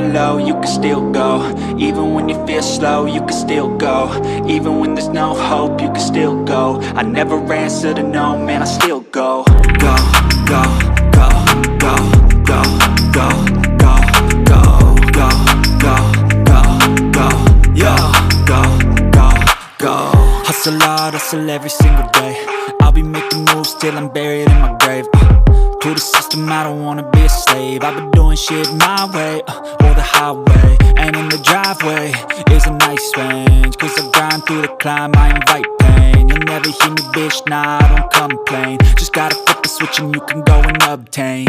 get low, you can still go. Even when you feel slow, you can still go. Even when there's no hope, you can still go. I never answer to no, man, I still go. Go, go, go, go, go, go, go, go, go, go, go, go, yo, go, go, go. Hustle hard, hustle every single day. I'll be making moves till I'm buried in my grave. To the system, I don't wanna be a slave. I've been doing shit my way, or the highway. And in the driveway is a nice range. Cause I grind through the climb, I invite pain. You'll never hear me, bitch, nah, I don't complain. Just gotta flip the switch and you can go and obtain